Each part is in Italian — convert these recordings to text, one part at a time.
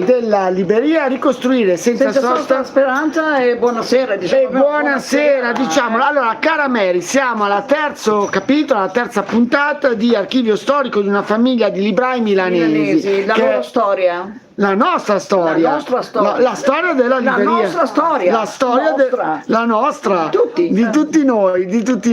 della libreria Ricostruire senza sosta, speranza e buonasera, diciamo. Buonasera, diciamolo. Allora, cara Mary, siamo al terzo capitolo, alla terza puntata di Archivio Storico di una famiglia di librai milanesi. La loro storia. La nostra storia. La nostra storia. La storia della libreria. La nostra storia. La storia la nostra. Di tutti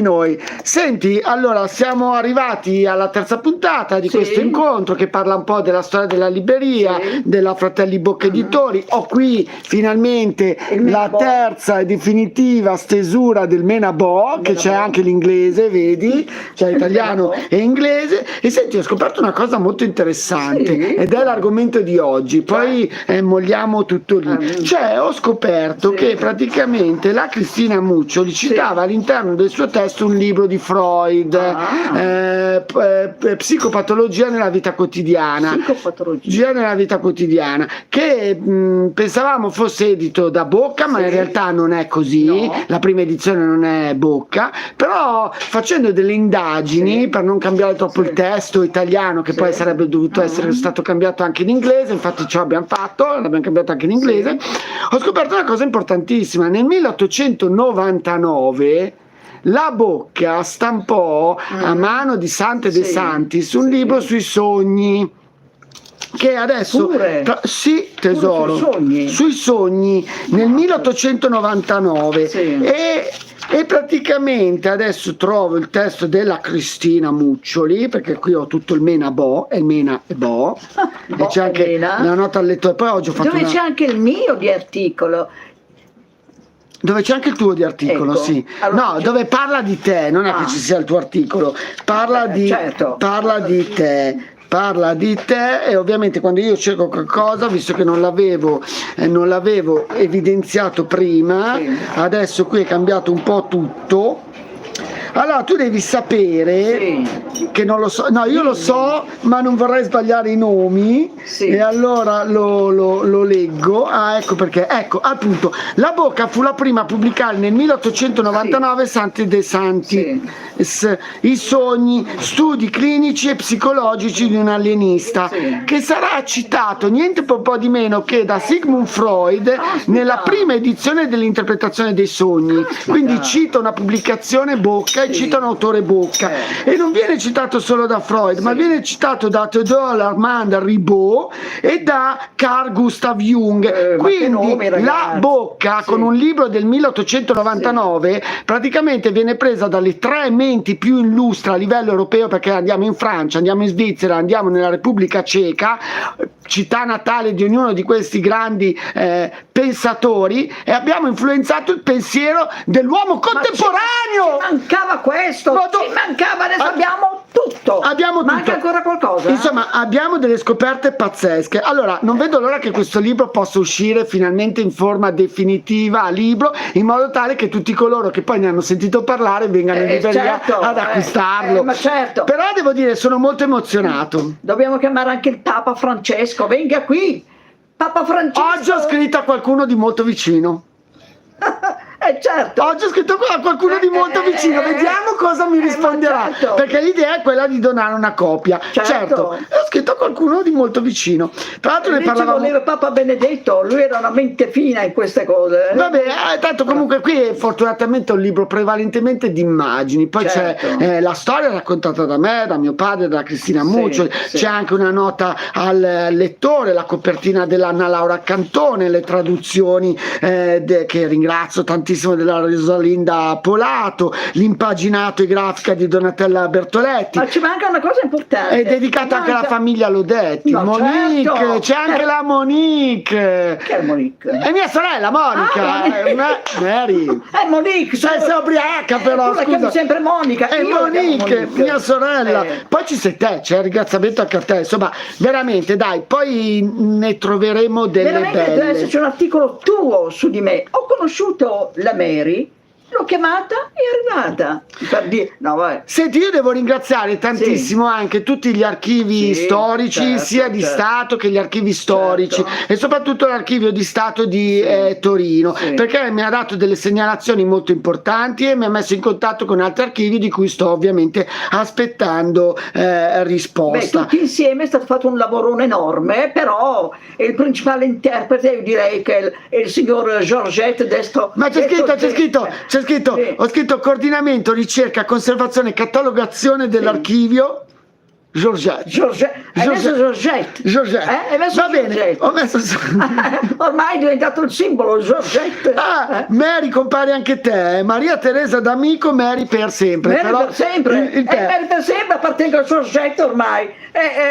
noi. Senti, allora siamo arrivati alla terza puntata di questo incontro che parla un po' della storia della libreria, della Fratelli Bock Editori. Ho qui finalmente la terza e definitiva stesura del Menabò, che c'è anche l'inglese, vedi? C'è italiano e inglese. E senti, ho scoperto una cosa molto interessante ed è l'argomento di oggi. Poi molliamo tutto lì. Cioè, ho scoperto che praticamente la Cristina Muccioli citava all'interno del suo testo un libro di Freud, Psicopatologia nella vita quotidiana. Che pensavamo fosse edito da Bocca, ma in realtà non è così. La prima edizione non è Bocca, però facendo delle indagini per non cambiare troppo il testo italiano, che poi sarebbe dovuto essere stato cambiato anche in inglese, infatti ce l'abbiamo fatto, l'abbiamo cambiato anche in inglese. Ho scoperto una cosa importantissima: nel 1899 la Bocca stampò a mano di Sante De Santis un libro sui sogni, che adesso sì, tesoro, sui sogni nel 1899 e praticamente adesso trovo il testo della Cristina Muccioli, perché qui ho tutto il Menabò e il Mena e Bo, e c'è anche la nota al lettore. Poi oggi ho fatto c'è anche il mio di articolo. Dove c'è anche il tuo di articolo, ecco. sì. Allora, no, dove parla di te, non è che ci sia il tuo articolo, parla di te e ovviamente quando io cerco qualcosa, visto che non l'avevo evidenziato prima, adesso qui è cambiato un po' tutto. Allora tu devi sapere che non lo so, no, io lo so, ma non vorrei sbagliare i nomi, e allora lo leggo. Ecco perché, ecco, appunto, la Bocca fu la prima a pubblicare nel 1899 Sante De Santis, i sogni, studi clinici e psicologici di un alienista, che sarà citato niente po' di meno che da Sigmund Freud nella prima edizione dell'interpretazione dei sogni. Quindi cita una pubblicazione Bocca e cita un autore Bocca, e non viene citato solo da Freud, ma viene citato da Theodore Armand Ribot e da Carl Gustav Jung. Quindi la Bocca con un libro del 1899 praticamente viene presa dalle tre menti più illustri a livello europeo, perché andiamo in Francia, andiamo in Svizzera, andiamo nella Repubblica Ceca, città natale di ognuno di questi grandi pensatori, e abbiamo influenzato il pensiero dell'uomo contemporaneo. Ci mancava questo, ci mancava, adesso abbiamo tutto. Manca ancora qualcosa? Insomma, abbiamo delle scoperte pazzesche. Allora, non vedo l'ora che questo libro possa uscire finalmente in forma definitiva a libro, in modo tale che tutti coloro che poi ne hanno sentito parlare vengano in libreria ad acquistarlo. Ma certo. Però devo dire, sono molto emozionato. Dobbiamo chiamare anche il Papa Francesco, venga qui. Papa Francesco. Oggi ho scritto a qualcuno di molto vicino. Certo. Oggi ho scritto a qualcuno di molto vicino, vediamo cosa mi risponderà, perché l'idea è quella di donare una copia. Certo, ho scritto a qualcuno di molto vicino. Tra l'altro ne parlavamo. Voleva Papa Benedetto, lui era una mente fina in queste cose. Vabbè, tanto comunque qui fortunatamente è un libro prevalentemente di immagini, poi c'è la storia raccontata da me, da mio padre, da Cristina Muccioli, c'è anche una nota al lettore, la copertina dell'Anna Laura Cantone, le traduzioni che ringrazio tantissimo, della Rosalinda Polato, l'impaginato e grafica di Donatella Bertoletti. Ma ci manca una cosa importante. È dedicata anche alla famiglia Lodetti. Monique, c'è anche la Monique. Che è Monique? È mia sorella Monica. Mary. È Monique. Sei ubriaca però, tu la chiami sempre Monica. È Monique, mia sorella. Poi ci sei te, c'è il ringraziamento anche a te. Insomma, veramente, dai, poi ne troveremo delle belle. Deve esserci un articolo tuo su di me. Ho conosciuto la Mary l'ho chiamata e è arrivata. Per dire, no, vai. Senti, io devo ringraziare tantissimo anche tutti gli archivi storici, certo, sia di Stato che gli archivi storici, certo. e soprattutto l'archivio di Stato di Torino, perché mi ha dato delle segnalazioni molto importanti e mi ha messo in contatto con altri archivi di cui sto ovviamente aspettando risposta. Beh, tutti insieme è stato fatto un lavorone enorme, però il principale interprete io direi che è il signor Georgette Destro. Ma c'è scritto, ho scritto coordinamento, ricerca, conservazione, catalogazione dell'archivio. Georgette. Hai messo Georgette? Hai messo Va bene, ho messo ormai è diventato il simbolo Georgette. Mary, compare anche te, Maria Teresa D'Amico, Mary per sempre. Mary per sempre, Mary per sempre appartiene al Georgette ormai.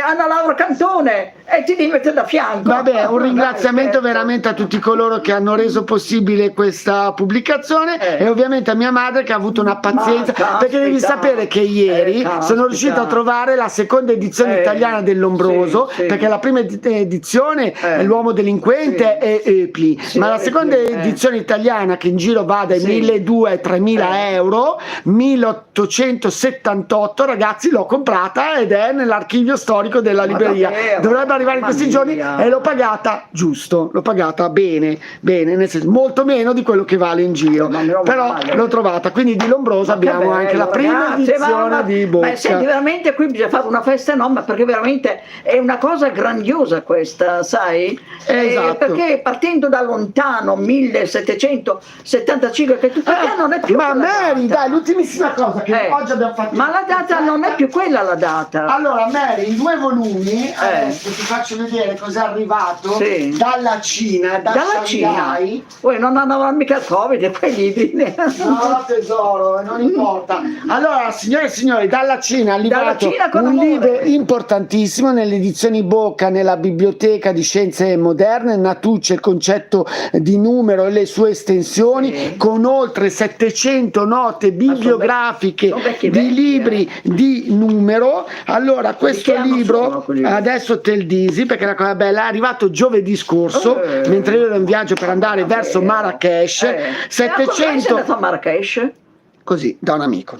Anna Laura Cantone e ti devi mettere da fianco. Vabbè, un ringraziamento veramente a tutti coloro che hanno reso possibile questa pubblicazione e ovviamente a mia madre che ha avuto una pazienza, perché devi sapere che ieri sono riuscito a trovare la seconda edizione italiana del Lombroso, perché la prima edizione è L'uomo delinquente e Epli, ma la seconda edizione italiana, che in giro va dai 1.200 ai 3.000 euro, 1878, ragazzi, l'ho comprata ed è nell'archivio storico della libreria. Dovrebbe arrivare in questi giorni e l'ho pagata giusto, l'ho pagata bene, nel senso molto meno di quello che vale in giro, però l'ho trovata. Quindi di Lombroso abbiamo anche la prima edizione di Bocca. Ma senti, veramente qui bisogna fare una festa enorme, perché veramente è una cosa grandiosa questa, sai? Esatto. Perché partendo da lontano 1775, che tuttavia non è più ma Mary, dai, l'ultimissima cosa che oggi abbiamo fatto. Ma la data non è più quella, la data. Allora Mary, in 2 volumi, adesso ti faccio vedere cos'è arrivato dalla Cina, dalla Cina. Poi non andavano mica il Covid quei libri. No tesoro, non importa. Allora signore e signori, dalla Cina è arrivato un libro importantissimo nelle edizioni Bocca, nella biblioteca di scienze moderne, Natucci, il concetto di numero e le sue estensioni, con oltre 700 note bibliografiche di libri di numero. Allora questo libro adesso te il disi, perché la cosa bella, è arrivato giovedì scorso mentre io ero in viaggio per andare verso Marrakesh. 700 a Marrakesh? Così, da un amico.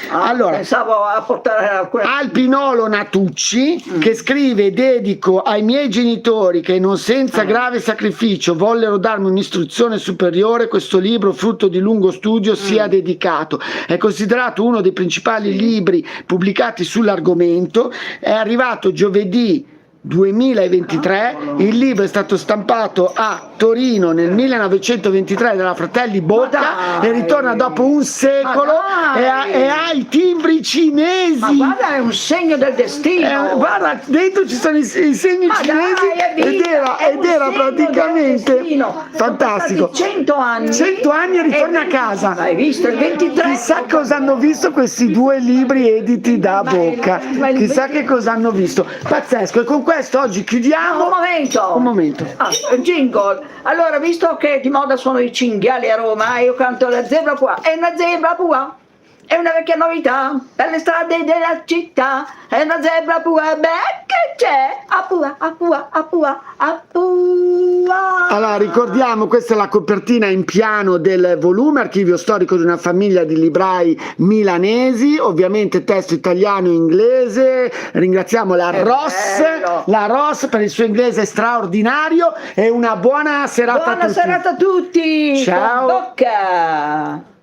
Allora, pensavo a portare Alpinolo Natucci, che scrive: dedico ai miei genitori che non senza grave sacrificio vollero darmi un'istruzione superiore, questo libro frutto di lungo studio sia dedicato. È considerato uno dei principali libri pubblicati sull'argomento. È arrivato giovedì 2023, il libro è stato stampato a Torino nel 1923 dalla Fratelli Bocca e ritorna dopo un secolo e ha i timbri cinesi. Ma guarda, è un segno del destino. Guarda, dentro ci sono i segni cinesi ed era praticamente fantastico. 100 anni. 100 anni e ritorna a casa. Hai visto il 23? Chissà cosa hanno visto questi 2 libri editi da Bocca. Chissà che cosa hanno visto. Pazzesco. E con questo oggi chiudiamo. Un momento. Jingle. Allora, visto che di moda sono i cinghiali a Roma, io canto La zebra pua. È una zebra pua. È una vecchia novità per le strade della città. È una zebra pua. Beh, che c'è? Apua, apua, apua, apua. Allora, ricordiamo, questa è la copertina in piano del volume Archivio storico di una famiglia di librai milanesi, ovviamente testo italiano e inglese. Ringraziamo la Ross per il suo inglese straordinario e una buona serata a tutti. Buona serata a tutti. Ciao. Bocca.